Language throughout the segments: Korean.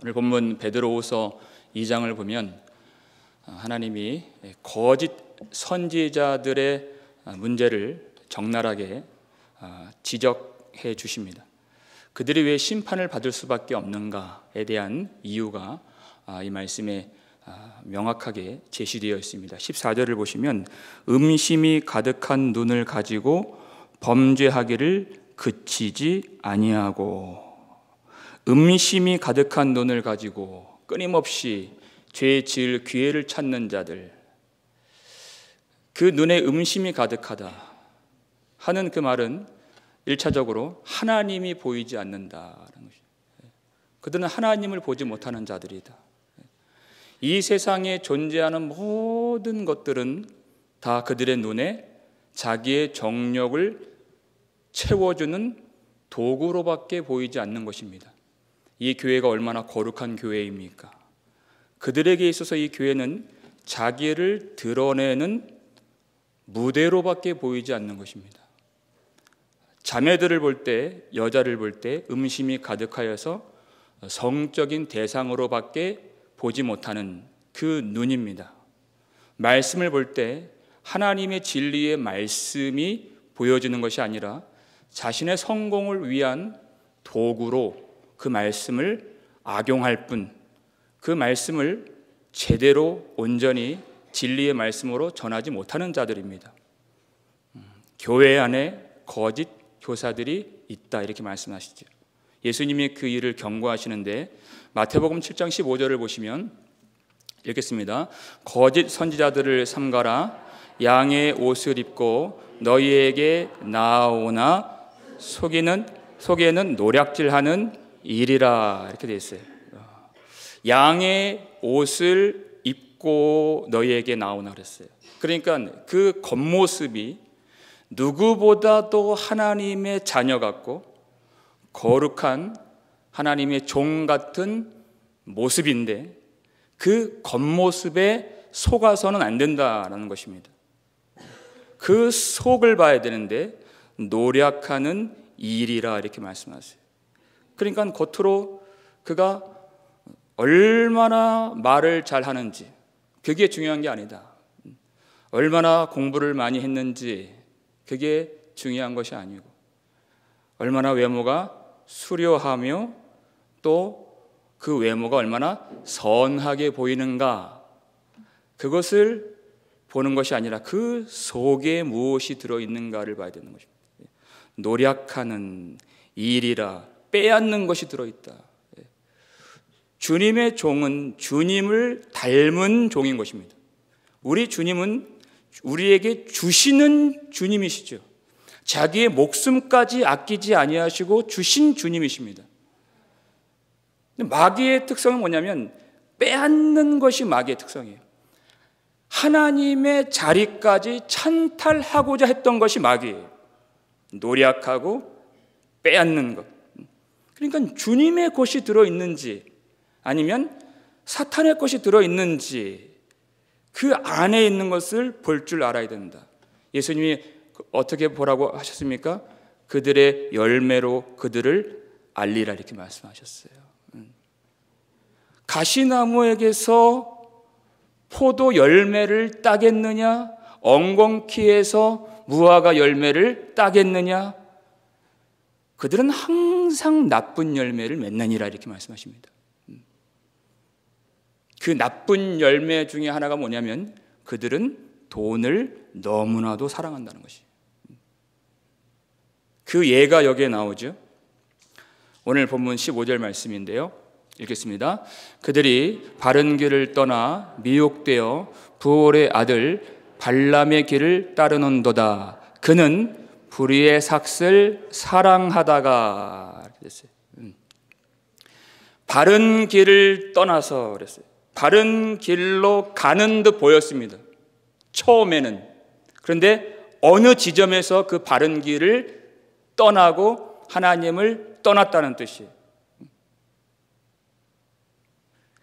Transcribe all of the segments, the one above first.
오늘 본문 베드로후서 2장을 보면 하나님이 거짓 선지자들의 문제를 적나라하게 지적해 주십니다. 그들이 왜 심판을 받을 수밖에 없는가에 대한 이유가 이 말씀에 명확하게 제시되어 있습니다. 14절을 보시면 음심이 가득한 눈을 가지고 범죄하기를 그치지 아니하고, 음심이 가득한 눈을 가지고 끊임없이 죄 지을 기회를 찾는 자들, 그 눈에 음심이 가득하다 하는 그 말은 1차적으로 하나님이 보이지 않는다라는 것입니다. 그들은 하나님을 보지 못하는 자들이다. 이 세상에 존재하는 모든 것들은 다 그들의 눈에 자기의 정욕을 채워주는 도구로밖에 보이지 않는 것입니다. 이 교회가 얼마나 거룩한 교회입니까? 그들에게 있어서 이 교회는 자기를 드러내는 무대로밖에 보이지 않는 것입니다. 자매들을 볼 때, 여자를 볼 때 음심이 가득하여서 성적인 대상으로밖에 보지 못하는 그 눈입니다. 말씀을 볼 때 하나님의 진리의 말씀이 보여지는 것이 아니라 자신의 성공을 위한 도구로 그 말씀을 악용할 뿐, 그 말씀을 제대로 온전히 진리의 말씀으로 전하지 못하는 자들입니다. 교회 안에 거짓 교사들이 있다, 이렇게 말씀하시죠. 예수님이 그 일을 경고하시는데 마태복음 7장 15절을 보시면 읽겠습니다. 거짓 선지자들을 삼가라. 양의 옷을 입고 너희에게 나아오나 속에는 노략질하는 일이라, 이렇게 되어 있어요. 양의 옷을 입고 너희에게 나오나 그랬어요. 그러니까 그 겉모습이 누구보다도 하나님의 자녀 같고 거룩한 하나님의 종 같은 모습인데 그 겉모습에 속아서는 안 된다라는 것입니다. 그 속을 봐야 되는데 노략하는 일이라, 이렇게 말씀하세요. 그러니까 겉으로 그가 얼마나 말을 잘하는지 그게 중요한 게 아니다. 얼마나 공부를 많이 했는지 그게 중요한 것이 아니고, 얼마나 외모가 수려하며 또 그 외모가 얼마나 선하게 보이는가, 그것을 보는 것이 아니라 그 속에 무엇이 들어있는가를 봐야 되는 것입니다. 노략하는 일이라, 빼앗는 것이 들어있다. 주님의 종은 주님을 닮은 종인 것입니다. 우리 주님은 우리에게 주시는 주님이시죠. 자기의 목숨까지 아끼지 아니하시고 주신 주님이십니다. 마귀의 특성은 뭐냐면 빼앗는 것이 마귀의 특성이에요. 하나님의 자리까지 찬탈하고자 했던 것이 마귀예요. 노략하고 빼앗는 것. 그러니까 주님의 것이 들어있는지 아니면 사탄의 것이 들어있는지 그 안에 있는 것을 볼 줄 알아야 된다. 예수님이 어떻게 보라고 하셨습니까? 그들의 열매로 그들을 알리라, 이렇게 말씀하셨어요. 가시나무에게서 포도 열매를 따겠느냐, 엉겅퀴에서 무화과 열매를 따겠느냐, 그들은 항상 나쁜 열매를 맺느니라, 이렇게 말씀하십니다. 그 나쁜 열매 중에 하나가 뭐냐면 그들은 돈을 너무나도 사랑한다는 것이에요. 그 예가 여기에 나오죠. 오늘 본문 15절 말씀인데요, 읽겠습니다. 그들이 바른 길을 떠나 미혹되어 부올의 아들 발람의 길을 따르는도다. 그는 불의의 삭슬 사랑하다가, 이렇게 됐어요. 바른 길을 떠나서 그랬어요. 바른 길로 가는 듯 보였습니다, 처음에는. 그런데 어느 지점에서 그 바른 길을 떠나고 하나님을 떠났다는 뜻이에요.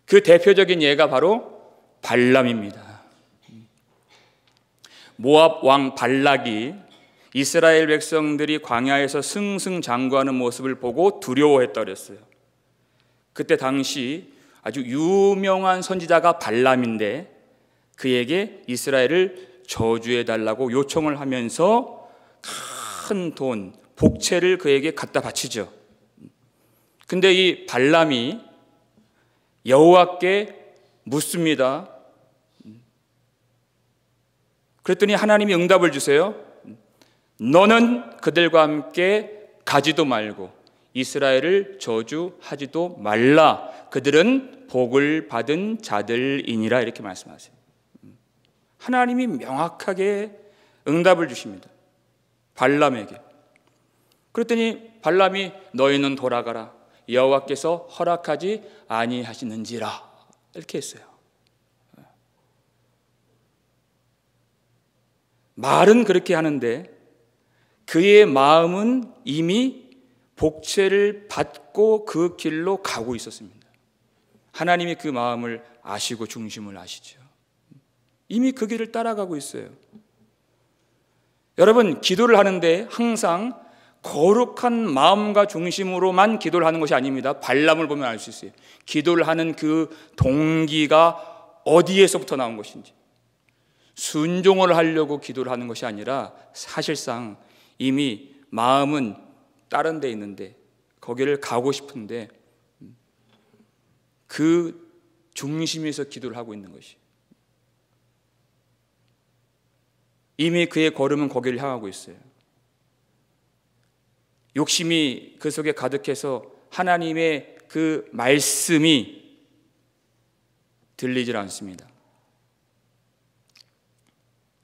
그 대표적인 예가 바로 발람입니다. 모압 왕 발락이 이스라엘 백성들이 광야에서 승승장구하는 모습을 보고 두려워했다 그랬어요. 그때 당시 아주 유명한 선지자가 발람인데 그에게 이스라엘을 저주해 달라고 요청을 하면서 큰 돈, 복채를 그에게 갖다 바치죠. 근데 이 발람이 여호와께 묻습니다. 그랬더니 하나님이 응답을 주세요. 너는 그들과 함께 가지도 말고 이스라엘을 저주하지도 말라. 그들은 복을 받은 자들이니라. 이렇게 말씀하세요. 하나님이 명확하게 응답을 주십니다. 발람에게. 그랬더니 발람이 너희는 돌아가라. 여호와께서 허락하지 아니하시는지라. 이렇게 했어요. 말은 그렇게 하는데 그의 마음은 이미 복채를 받고 그 길로 가고 있었습니다. 하나님이 그 마음을 아시고 중심을 아시죠. 이미 그 길을 따라가고 있어요. 여러분, 기도를 하는데 항상 거룩한 마음과 중심으로만 기도를 하는 것이 아닙니다. 발람을 보면 알 수 있어요. 기도를 하는 그 동기가 어디에서부터 나온 것인지. 순종을 하려고 기도를 하는 것이 아니라 사실상 이미 마음은 다른 데 있는데 거기를 가고 싶은데 그 중심에서 기도를 하고 있는 것이. 이미 그의 걸음은 거기를 향하고 있어요. 욕심이 그 속에 가득해서 하나님의 그 말씀이 들리질 않습니다.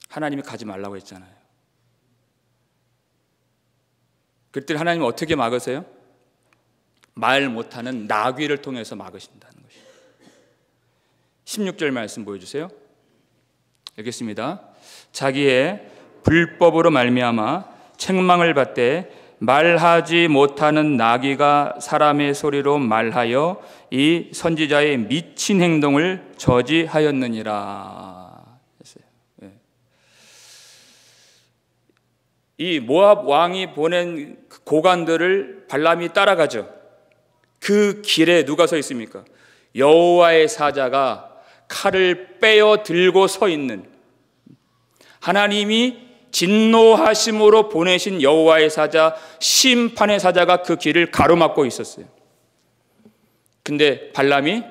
하나님이 가지 말라고 했잖아요. 그때 하나님은 어떻게 막으세요? 말 못하는 나귀를 통해서 막으신다는 것이에요. 16절 말씀 보여주세요. 읽겠습니다. 자기의 불법으로 말미암아 책망을 받되 말하지 못하는 나귀가 사람의 소리로 말하여 이 선지자의 미친 행동을 저지하였느니라 했어요. 이 모압 왕이 보낸 고관들을 발람이 따라가죠. 그 길에 누가 서 있습니까? 여호와의 사자가 칼을 빼어 들고 서 있는, 하나님이 진노하심으로 보내신 여호와의 사자, 심판의 사자가 그 길을 가로막고 있었어요. 근데 발람이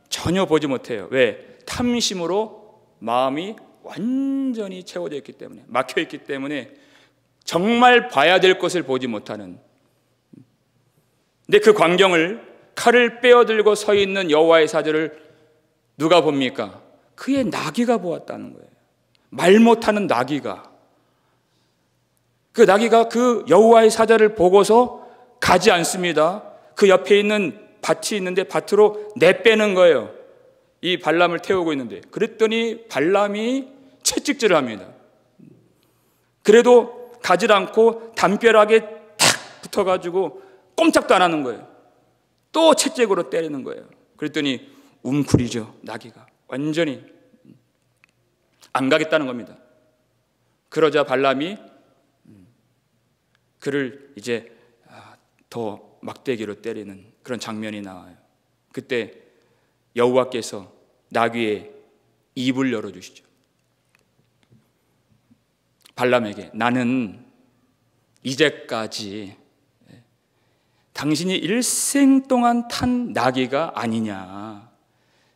전혀 보지 못해요. 왜? 탐심으로 마음이 완전히 채워져 있기 때문에, 막혀 있기 때문에 정말 봐야 될 것을 보지 못하는. 근데 그 광경을, 칼을 빼어들고 서 있는 여호와의 사자를 누가 봅니까? 그의 나귀가 보았다는 거예요. 말 못하는 나귀가. 그 나귀가 그 여호와의 사자를 보고서 가지 않습니다. 그 옆에 있는 밭이 있는데 밭으로 내빼는 거예요. 이 발람을 태우고 있는데. 그랬더니 발람이 채찍질을 합니다. 그래도 가지 않고 담벼락에 탁 붙어가지고 꼼짝도 안 하는 거예요. 또 채찍으로 때리는 거예요. 그랬더니 웅크리죠. 나귀가 완전히 안 가겠다는 겁니다. 그러자 발람이 그를 이제 더 막대기로 때리는 그런 장면이 나와요. 그때 여호와께서 나귀의 입을 열어주시죠. 발람에게, 나는 이제까지 당신이 일생 동안 탄 나귀가 아니냐,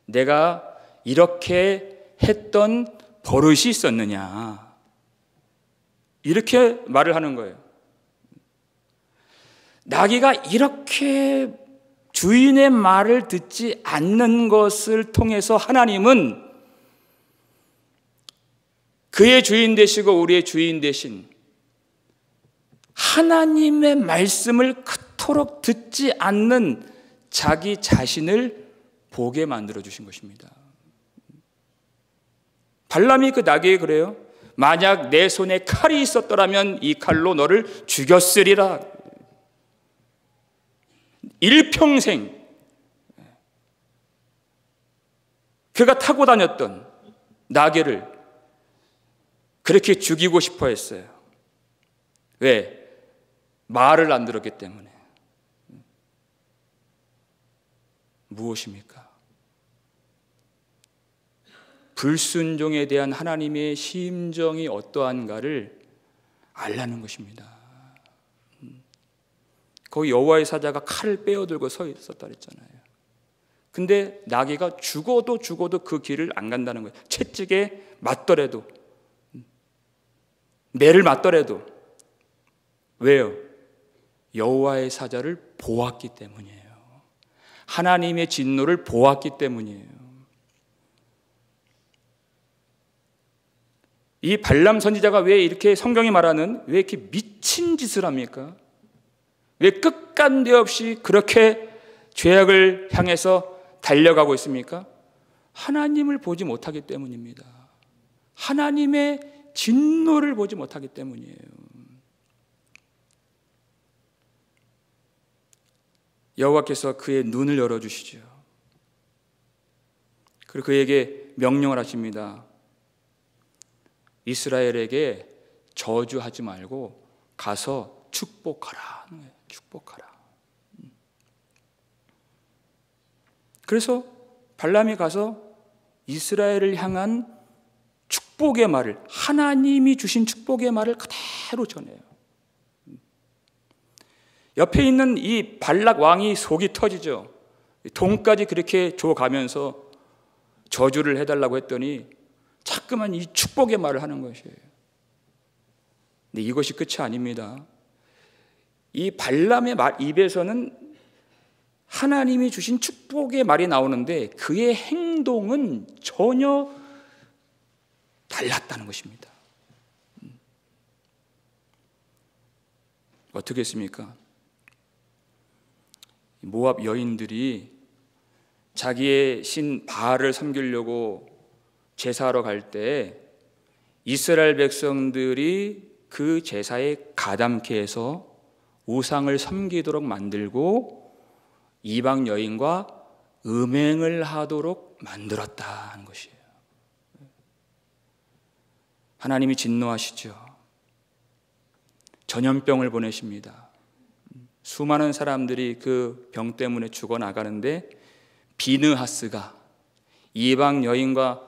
내가 이렇게 했던 버릇이 있었느냐, 이렇게 말을 하는 거예요. 나귀가 이렇게 주인의 말을 듣지 않는 것을 통해서 하나님은 그의 주인 되시고 우리의 주인 되신 하나님의 말씀을 그토록 듣지 않는 자기 자신을 보게 만들어 주신 것입니다. 발람이 그 나귀에 그래요. 만약 내 손에 칼이 있었더라면 이 칼로 너를 죽였으리라. 일평생 그가 타고 다녔던 나귀를 그렇게 죽이고 싶어 했어요. 왜? 말을 안 들었기 때문에. 무엇입니까? 불순종에 대한 하나님의 심정이 어떠한가를 알라는 것입니다. 거기 여호와의 사자가 칼을 빼어들고 서 있었다 그랬잖아요. 근데 나귀가 죽어도 그 길을 안 간다는 거예요. 채찍에 맞더라도, 매를 맞더라도. 왜요? 여호와의 사자를 보았기 때문이에요. 하나님의 진노를 보았기 때문이에요. 이 발람 선지자가 왜 이렇게 성경이 말하는 왜 이렇게 미친 짓을 합니까? 왜 끝간데 없이 그렇게 죄악을 향해서 달려가고 있습니까? 하나님을 보지 못하기 때문입니다. 하나님의 진노를 보지 못하기 때문이에요. 여호와께서 그의 눈을 열어주시죠. 그리고 그에게 명령을 하십니다. 이스라엘에게 저주하지 말고 가서 축복하라. 축복하라. 그래서 발람이 가서 이스라엘을 향한 축복의 말을, 하나님이 주신 축복의 말을 그대로 전해요. 옆에 있는 이 발락 왕이 속이 터지죠. 돈까지 그렇게 줘가면서 저주를 해달라고 했더니 자꾸만 이 축복의 말을 하는 것이에요. 근데 이것이 끝이 아닙니다. 이 발람의 입에서는 하나님이 주신 축복의 말이 나오는데 그의 행동은 전혀 달랐다는 것입니다. 어떻게 했습니까? 모압 여인들이 자기의 신 바알을 섬기려고 제사하러 갈 때 이스라엘 백성들이 그 제사에 가담케 해서 우상을 섬기도록 만들고 이방 여인과 음행을 하도록 만들었다는 것이에요. 하나님이 진노하시죠. 전염병을 보내십니다. 수많은 사람들이 그 병 때문에 죽어나가는데 비느하스가 이방 여인과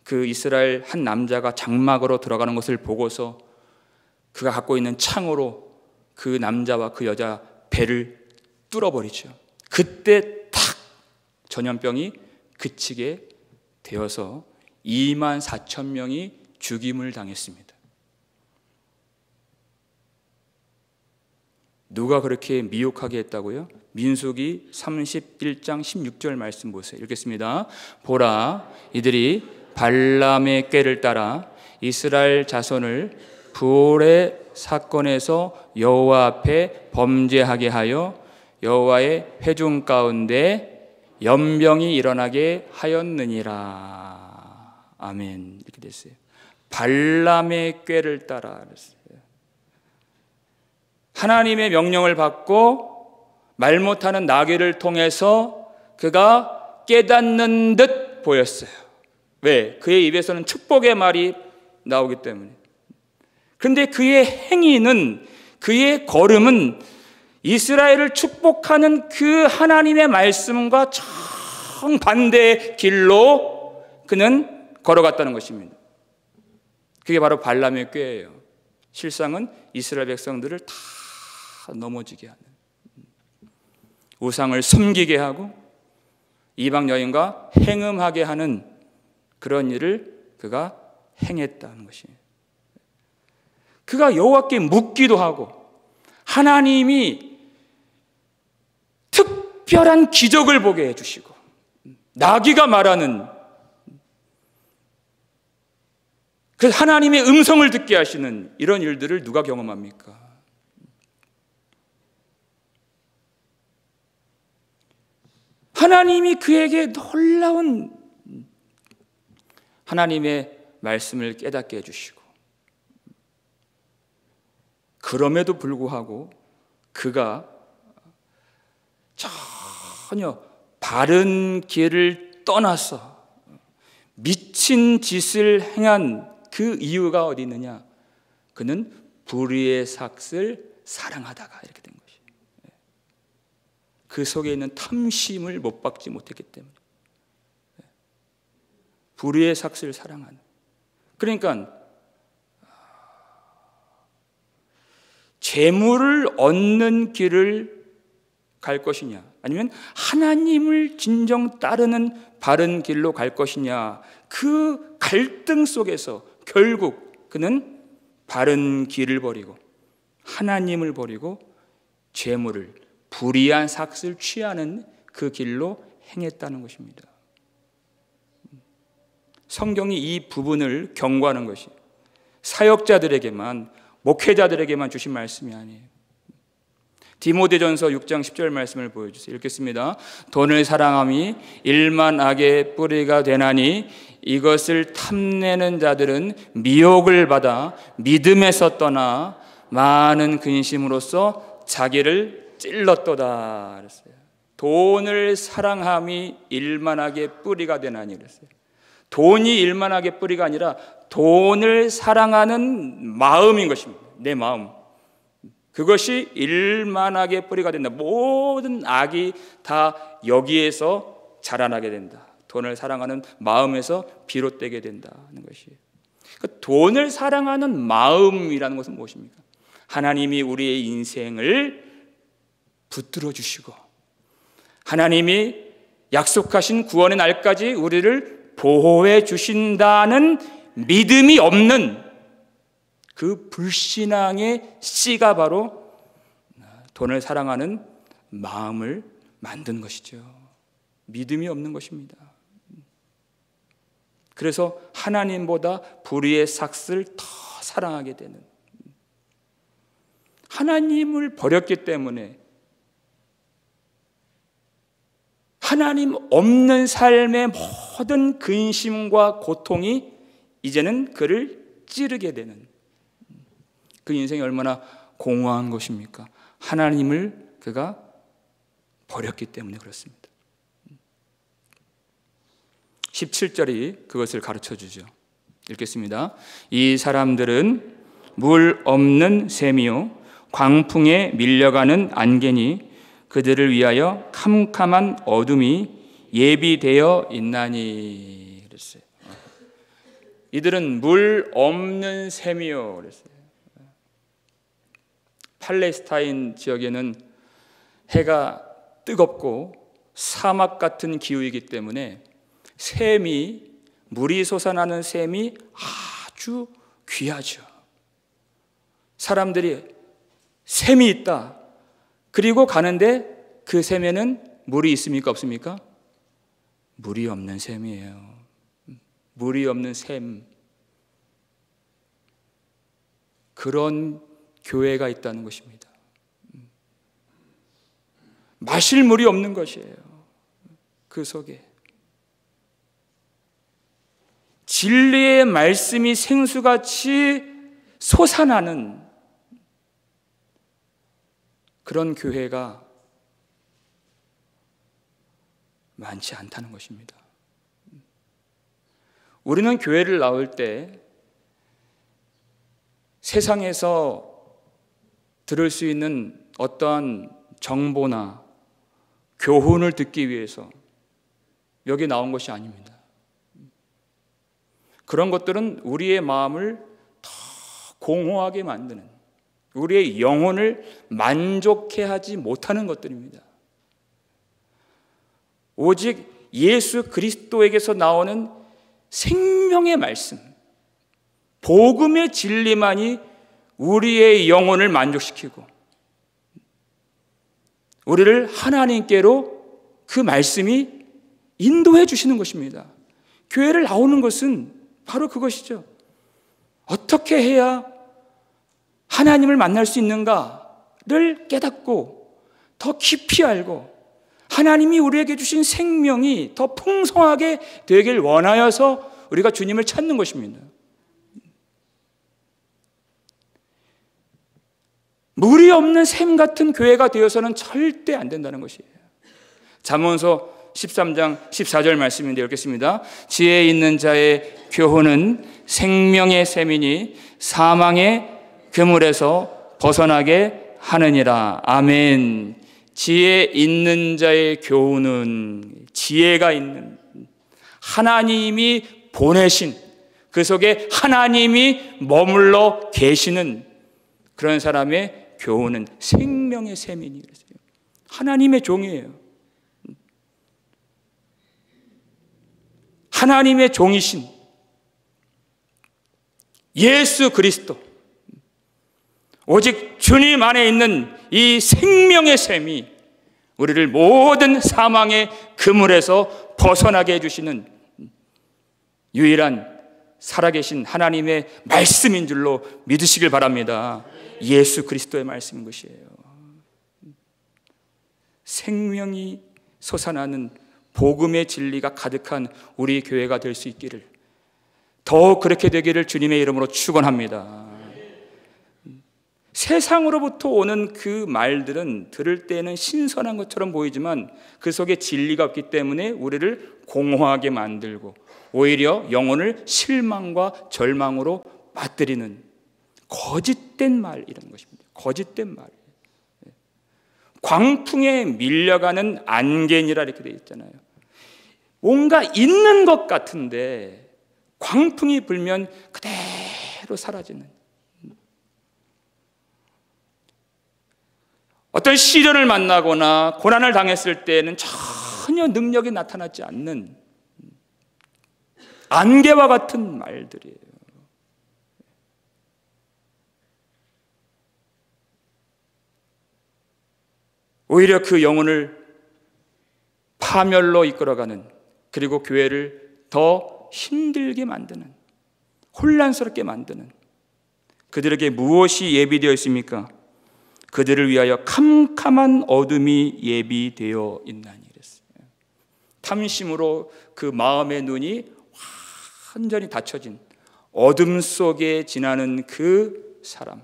그 이스라엘 한 남자가 장막으로 들어가는 것을 보고서 그가 갖고 있는 창으로 그 남자와 그 여자 배를 뚫어버리죠. 그때 탁 전염병이 그치게 되어서 24,000명이 죽임을 당했습니다. 누가 그렇게 미혹하게 했다고요? 민수기 31장 16절 말씀 보세요. 읽겠습니다. 보라, 이들이 발람의 꾀를 따라 이스라엘 자손을 부올의 사건에서 여호와 앞에 범죄하게 하여 여호와의 회중 가운데 연병이 일어나게 하였느니라. 아멘. 이렇게 됐어요. 발람의 꾀를 따라 그랬어요. 하나님의 명령을 받고 말 못하는 나귀를 통해서 그가 깨닫는 듯 보였어요. 왜? 그의 입에서는 축복의 말이 나오기 때문에. 그런데 그의 행위는, 그의 걸음은 이스라엘을 축복하는 그 하나님의 말씀과 정반대의 길로 그는 걸어갔다는 것입니다. 그게 바로 발람의 꾀예요. 실상은 이스라엘 백성들을 다 넘어지게 하는, 우상을 섬기게 하고 이방 여인과 행음하게 하는 그런 일을 그가 행했다는 것이에요. 그가 여호와께 묻기도 하고 하나님이 특별한 기적을 보게 해주시고 나귀가 말하는 그 하나님의 음성을 듣게 하시는 이런 일들을 누가 경험합니까? 하나님이 그에게 놀라운 하나님의 말씀을 깨닫게 해주시고 그럼에도 불구하고 그가 전혀 바른 길을 떠나서 미친 짓을 행한 그 이유가 어디 있느냐? 그는 불의의 삭을 사랑하다가 이렇게 된 것이에요. 그 속에 있는 탐심을 못 박지 못했기 때문에. 불의의 삭슬 사랑하는. 그러니까 재물을 얻는 길을 갈 것이냐, 아니면 하나님을 진정 따르는 바른 길로 갈 것이냐, 그 갈등 속에서 결국 그는 바른 길을 버리고 하나님을 버리고 재물을, 불의한 삭슬 취하는 그 길로 행했다는 것입니다. 성경이 이 부분을 경고하는 것이 사역자들에게만, 목회자들에게만 주신 말씀이 아니에요. 디모데전서 6장 10절 말씀을 보여주세요. 읽겠습니다. 돈을 사랑함이 일만 악의 뿌리가 되나니 이것을 탐내는 자들은 미혹을 받아 믿음에서 떠나 많은 근심으로써 자기를 찔렀도다 그랬어요. 돈을 사랑함이 일만 악의 뿌리가 되나니 그랬어요. 돈이 일만 악의 뿌리가 아니라 돈을 사랑하는 마음인 것입니다. 내 마음. 그것이 일만하게 뿌리가 된다. 모든 악이 다 여기에서 자라나게 된다. 돈을 사랑하는 마음에서 비롯되게 된다는 것이에요. 그러니까 돈을 사랑하는 마음이라는 것은 무엇입니까? 하나님이 우리의 인생을 붙들어 주시고 하나님이 약속하신 구원의 날까지 우리를 보호해 주신다는 믿음이 없는 그 불신앙의 씨가 바로 돈을 사랑하는 마음을 만든 것이죠. 믿음이 없는 것입니다. 그래서 하나님보다 불의의 삭슬을 더 사랑하게 되는, 하나님을 버렸기 때문에 하나님 없는 삶의 모든 근심과 고통이 이제는 그를 찌르게 되는, 그 인생이 얼마나 공허한 것입니까? 하나님을 그가 버렸기 때문에 그렇습니다. 17절이 그것을 가르쳐 주죠. 읽겠습니다. 이 사람들은 물 없는 샘이요 광풍에 밀려가는 안개니 그들을 위하여 캄캄한 어둠이 예비되어 있나니 그랬어요. 이들은 물 없는 샘이요 그랬어요. 팔레스타인 지역에는 해가 뜨겁고 사막 같은 기후이기 때문에 샘이, 물이 솟아나는 샘이 아주 귀하죠. 사람들이 샘이 있다, 그리고 가는데 그 샘에는 물이 있습니까? 없습니까? 물이 없는 샘이에요. 물이 없는 샘. 그런 교회가 있다는 것입니다. 마실 물이 없는 것이에요. 그 속에 진리의 말씀이 생수같이 솟아나는 그런 교회가 많지 않다는 것입니다. 우리는 교회를 나올 때 세상에서 들을 수 있는 어떠한 정보나 교훈을 듣기 위해서 여기 나온 것이 아닙니다. 그런 것들은 우리의 마음을 더 공허하게 만드는, 우리의 영혼을 만족해 하지 못하는 것들입니다. 오직 예수 그리스도에게서 나오는 생명의 말씀, 복음의 진리만이 우리의 영혼을 만족시키고 우리를 하나님께로 그 말씀이 인도해 주시는 것입니다. 교회를 나오는 것은 바로 그것이죠. 어떻게 해야 하나님을 만날 수 있는가를 깨닫고 더 깊이 알고 하나님이 우리에게 주신 생명이 더 풍성하게 되길 원하여서 우리가 주님을 찾는 것입니다. 물이 없는 샘 같은 교회가 되어서는 절대 안 된다는 것이에요. 잠언서 13장 14절 말씀인데 읽겠습니다. 지혜 있는 자의 교훈은 생명의 샘이니 사망의 그물에서 벗어나게 하느니라. 아멘. 지혜 있는 자의 교훈은 지혜가 있는 하나님이 보내신 그 속에 하나님이 머물러 계시는 그런 사람의 교훈은 생명의 샘이니 그랬어요. 하나님의 종이에요. 하나님의 종이신 예수 그리스도, 오직 주님 안에 있는 이 생명의 샘이 우리를 모든 사망의 그물에서 벗어나게 해주시는 유일한 살아계신 하나님의 말씀인 줄로 믿으시길 바랍니다. 예수 그리스도의 말씀인 것이에요. 생명이 솟아나는 복음의 진리가 가득한 우리 교회가 될 수 있기를, 더욱 그렇게 되기를 주님의 이름으로 축원합니다. 세상으로부터 오는 그 말들은 들을 때는 신선한 것처럼 보이지만 그 속에 진리가 없기 때문에 우리를 공허하게 만들고 오히려 영혼을 실망과 절망으로 맞들이는 거짓된 말, 이런 것입니다. 거짓된 말. 광풍에 밀려가는 안개니라 이렇게 되어 있잖아요. 뭔가 있는 것 같은데 광풍이 불면 그대로 사라지는, 어떤 시련을 만나거나 고난을 당했을 때는 전혀 능력이 나타나지 않는 안개와 같은 말들이에요. 오히려 그 영혼을 파멸로 이끌어가는, 그리고 교회를 더 힘들게 만드는, 혼란스럽게 만드는, 그들에게 무엇이 예비되어 있습니까? 그들을 위하여 캄캄한 어둠이 예비되어 있나니 그랬어요. 탐심으로 그 마음의 눈이 완전히 닫혀진 어둠 속에 지나는 그 사람,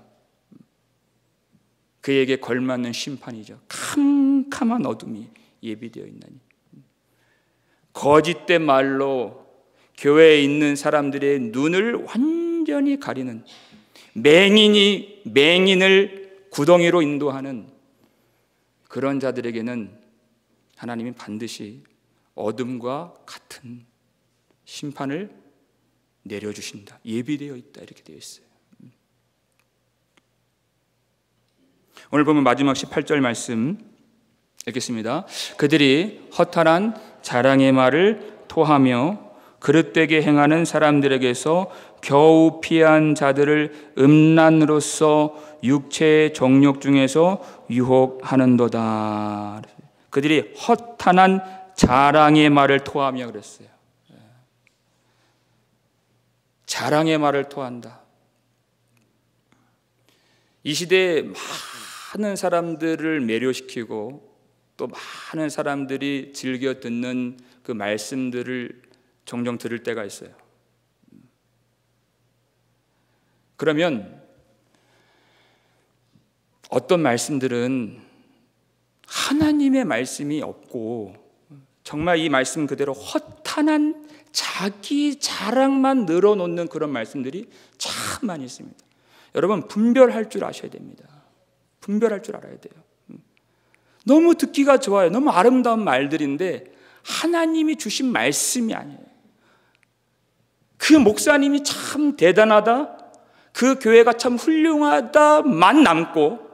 그에게 걸맞는 심판이죠. 캄캄한 어둠이 예비되어 있나니. 거짓된 말로 교회에 있는 사람들의 눈을 완전히 가리는, 맹인이 맹인을 구덩이로 인도하는 그런 자들에게는 하나님이 반드시 어둠과 같은 심판을 내려주신다. 예비되어 있다. 이렇게 되어 있어요. 오늘 보면 마지막 18절 말씀 읽겠습니다. 그들이 허탄한 자랑의 말을 토하며 그릇되게 행하는 사람들에게서 겨우 피한 자들을 음란으로서 육체의 정욕 중에서 유혹하는도다. 그들이 허탄한 자랑의 말을 토하며 그랬어요. 자랑의 말을 토한다. 이 시대에 많은 사람들을 매료시키고 또 많은 사람들이 즐겨 듣는 그 말씀들을 종종 들을 때가 있어요. 그러면 어떤 말씀들은 하나님의 말씀이 없고 정말 이 말씀 그대로 허탄한 자기 자랑만 늘어놓는 그런 말씀들이 참 많이 있습니다. 여러분, 분별할 줄 아셔야 됩니다. 분별할 줄 알아야 돼요. 너무 듣기가 좋아요. 너무 아름다운 말들인데 하나님이 주신 말씀이 아니에요. 그 목사님이 참 대단하다, 그 교회가 참 훌륭하다만 남고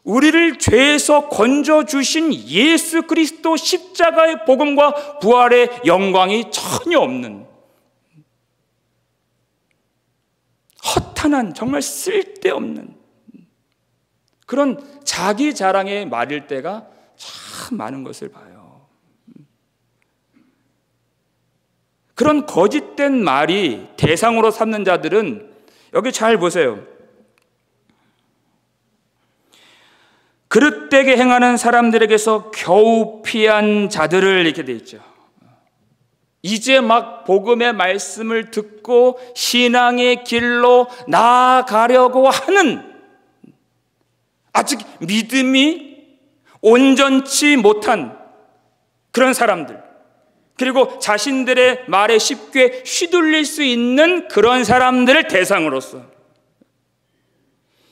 우리를 죄에서 건져주신 예수 그리스도 십자가의 복음과 부활의 영광이 전혀 없는 허탄한, 정말 쓸데없는 그런 자기 자랑의 말일 때가 참 많은 것을 봐요. 그런 거짓된 말이 대상으로 삼는 자들은 여기 잘 보세요. 그릇되게 행하는 사람들에게서 겨우 피한 자들을, 이렇게 돼 있죠. 이제 막 복음의 말씀을 듣고 신앙의 길로 나아가려고 하는, 아직 믿음이 온전치 못한 그런 사람들, 그리고 자신들의 말에 쉽게 휘둘릴 수 있는 그런 사람들을 대상으로서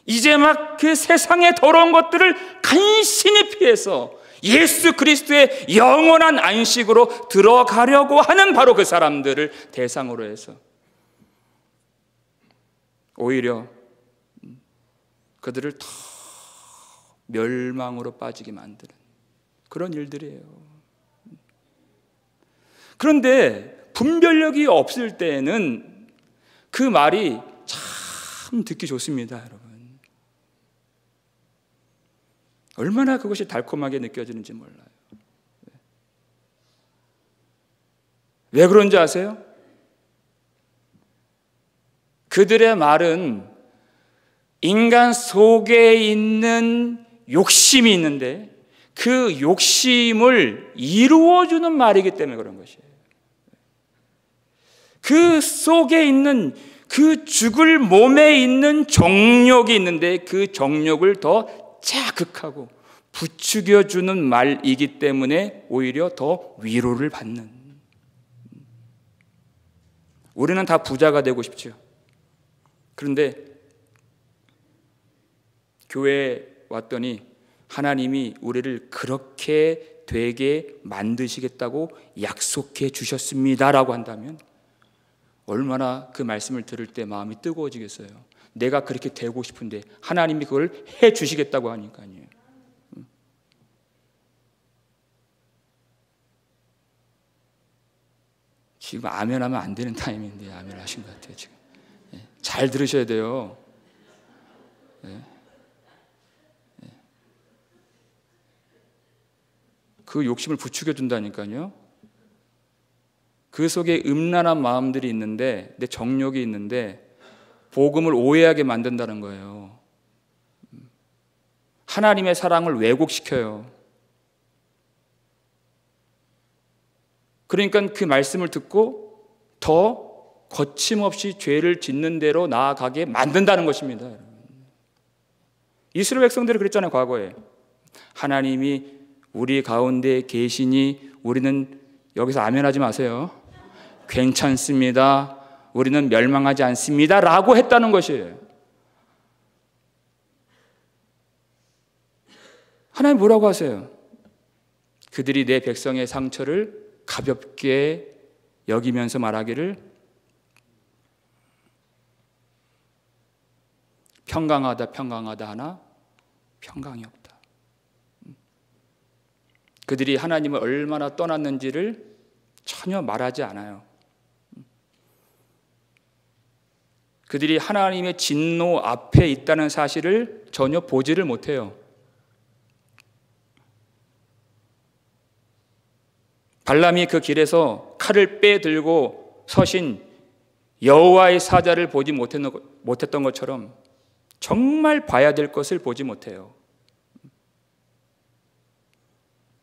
이제 막 그 세상의 더러운 것들을 간신히 피해서 예수 그리스도의 영원한 안식으로 들어가려고 하는 바로 그 사람들을 대상으로 해서 오히려 그들을 더 멸망으로 빠지게 만드는 그런 일들이에요. 그런데 분별력이 없을 때에는 그 말이 참 듣기 좋습니다, 여러분. 얼마나 그것이 달콤하게 느껴지는지 몰라요. 왜 그런지 아세요? 그들의 말은 인간 속에 있는 욕심이 있는데 그 욕심을 이루어주는 말이기 때문에 그런 것이에요. 그 속에 있는 그 죽을 몸에 있는 정욕이 있는데 그 정욕을 더 자극하고 부추겨주는 말이기 때문에 오히려 더 위로를 받는. 우리는 다 부자가 되고 싶죠. 그런데 교회에 왔더니 하나님이 우리를 그렇게 되게 만드시겠다고 약속해 주셨습니다라고 한다면 얼마나 그 말씀을 들을 때 마음이 뜨거워지겠어요. 내가 그렇게 되고 싶은데 하나님이 그걸 해 주시겠다고 하니까요. 지금 아멘 하면 안 되는 타임인데 아멘 하신 것 같아요. 지금 잘 들으셔야 돼요. 그 욕심을 부추겨 준다니까요. 그 속에 음란한 마음들이 있는데, 내 정욕이 있는데 복음을 오해하게 만든다는 거예요. 하나님의 사랑을 왜곡시켜요. 그러니까 그 말씀을 듣고 더 거침없이 죄를 짓는 대로 나아가게 만든다는 것입니다. 이스라엘 백성들이 그랬잖아요, 과거에. 하나님이 우리 가운데 계시니 우리는, 여기서 아멘 하지 마세요, 괜찮습니다, 우리는 멸망하지 않습니다 라고 했다는 것이에요. 하나님 뭐라고 하세요? 그들이 내 백성의 상처를 가볍게 여기면서 말하기를 평강하다 평강하다 하나 평강이 없다. 그들이 하나님을 얼마나 떠났는지를 전혀 말하지 않아요. 그들이 하나님의 진노 앞에 있다는 사실을 전혀 보지를 못해요. 발람이 그 길에서 칼을 빼들고 서신 여호와의 사자를 보지 못했던 것처럼 정말 봐야 될 것을 보지 못해요.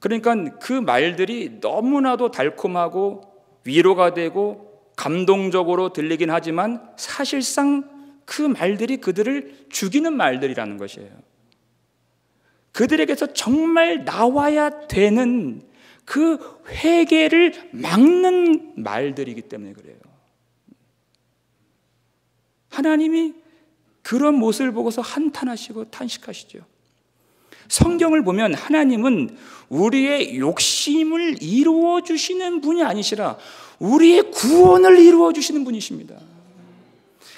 그러니까 그 말들이 너무나도 달콤하고 위로가 되고 감동적으로 들리긴 하지만 사실상 그 말들이 그들을 죽이는 말들이라는 것이에요. 그들에게서 정말 나와야 되는 그 회개를 막는 말들이기 때문에 그래요. 하나님이 그런 모습을 보고서 한탄하시고 탄식하시죠. 성경을 보면 하나님은 우리의 욕심을 이루어 주시는 분이 아니시라 우리의 구원을 이루어 주시는 분이십니다.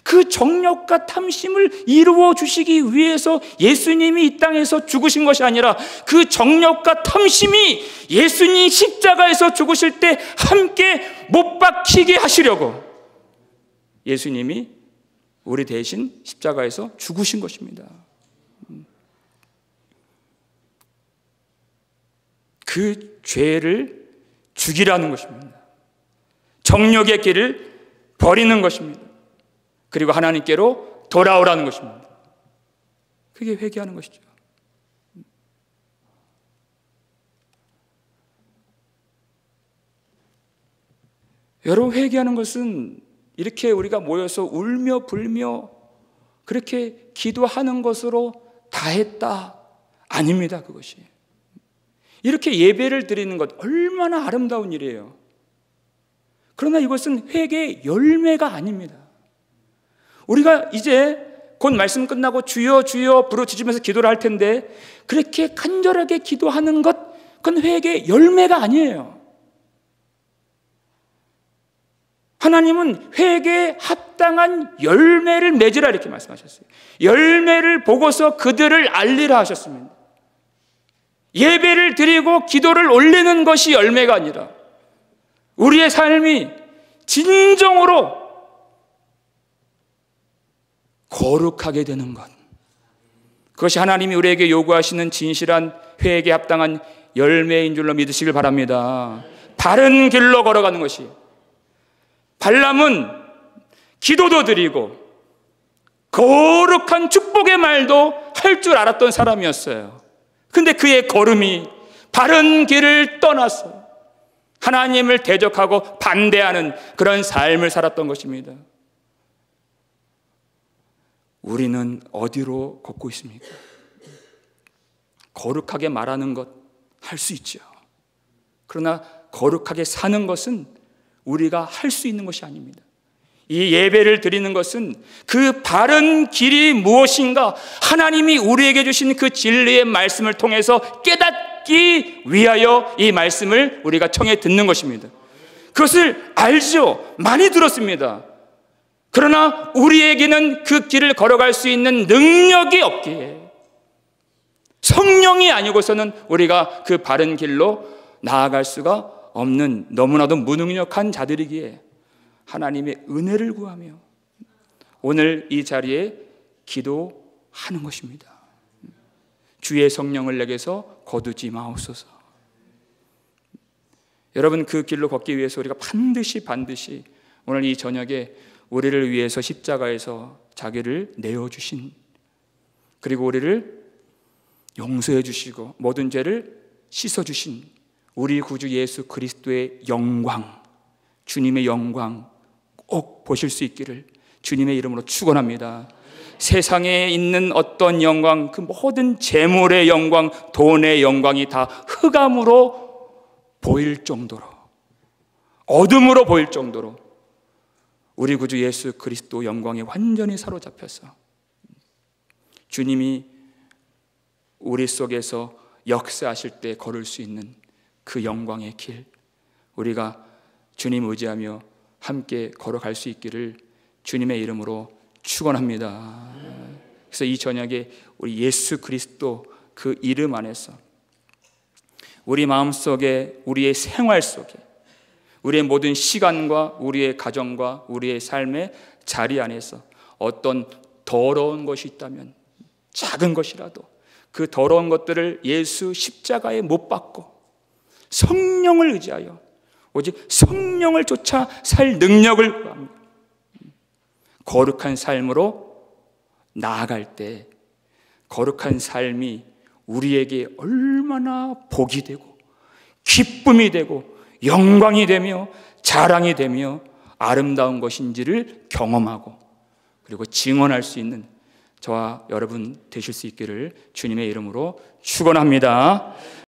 그 정욕과 탐심을 이루어 주시기 위해서 예수님이 이 땅에서 죽으신 것이 아니라 그 정욕과 탐심이 예수님 십자가에서 죽으실 때 함께 못 박히게 하시려고 예수님이 우리 대신 십자가에서 죽으신 것입니다. 그 죄를 죽이라는 것입니다. 정욕의 길을 버리는 것입니다. 그리고 하나님께로 돌아오라는 것입니다. 그게 회개하는 것이죠. 여러분, 회개하는 것은 이렇게 우리가 모여서 울며 불며 그렇게 기도하는 것으로 다 했다 아닙니다. 그것이 이렇게 예배를 드리는 것 얼마나 아름다운 일이에요. 그러나 이것은 회개의 열매가 아닙니다. 우리가 이제 곧 말씀 끝나고 주여 주여 부르짖으면서 기도를 할 텐데 그렇게 간절하게 기도하는 것, 그건 회개의 열매가 아니에요. 하나님은 회개에 합당한 열매를 맺으라 이렇게 말씀하셨어요. 열매를 보고서 그들을 알리라 하셨습니다. 예배를 드리고 기도를 올리는 것이 열매가 아니라 우리의 삶이 진정으로 거룩하게 되는 것, 그것이 하나님이 우리에게 요구하시는 진실한 회개에 합당한 열매인 줄로 믿으시길 바랍니다. 바른 길로 걸어가는 것이, 발람은 기도도 드리고 거룩한 축복의 말도 할 줄 알았던 사람이었어요. 근데 그의 걸음이 바른 길을 떠나서 하나님을 대적하고 반대하는 그런 삶을 살았던 것입니다. 우리는 어디로 걷고 있습니까? 거룩하게 말하는 것 할 수 있죠. 그러나 거룩하게 사는 것은 우리가 할 수 있는 것이 아닙니다. 이 예배를 드리는 것은 그 바른 길이 무엇인가 하나님이 우리에게 주신 그 진리의 말씀을 통해서 깨닫기 위하여 이 말씀을 우리가 청해 듣는 것입니다. 그것을 알죠. 많이 들었습니다. 그러나 우리에게는 그 길을 걸어갈 수 있는 능력이 없기에, 성령이 아니고서는 우리가 그 바른 길로 나아갈 수가 없는 너무나도 무능력한 자들이기에 하나님의 은혜를 구하며 오늘 이 자리에 기도하는 것입니다. 주의 성령을 내게서 거두지 마옵소서. 여러분, 그 길로 걷기 위해서 우리가 반드시 오늘 이 저녁에 우리를 위해서 십자가에서 자기를 내어주신, 그리고 우리를 용서해 주시고 모든 죄를 씻어주신 우리 구주 예수 그리스도의 영광, 주님의 영광 꼭 보실 수 있기를 주님의 이름으로 축원합니다. 세상에 있는 어떤 영광, 그 모든 재물의 영광, 돈의 영광이 다 흑암으로 보일 정도로, 어둠으로 보일 정도로 우리 구주 예수 그리스도 영광에 완전히 사로잡혀서 주님이 우리 속에서 역사하실 때 걸을 수 있는 그 영광의 길, 우리가 주님 의지하며 함께 걸어갈 수 있기를 주님의 이름으로 축원합니다. 그래서 이 저녁에 우리 예수 그리스도 그 이름 안에서 우리 마음속에, 우리의 생활 속에, 우리의 모든 시간과 우리의 가정과 우리의 삶의 자리 안에서 어떤 더러운 것이 있다면, 작은 것이라도 그 더러운 것들을 예수 십자가에 못 박고 성령을 의지하여 오직 성령을 쫓아 살 능력을 구합니다. 거룩한 삶으로 나아갈 때 거룩한 삶이 우리에게 얼마나 복이 되고 기쁨이 되고 영광이 되며 자랑이 되며 아름다운 것인지를 경험하고 그리고 증언할 수 있는 저와 여러분 되실 수 있기를 주님의 이름으로 축원합니다.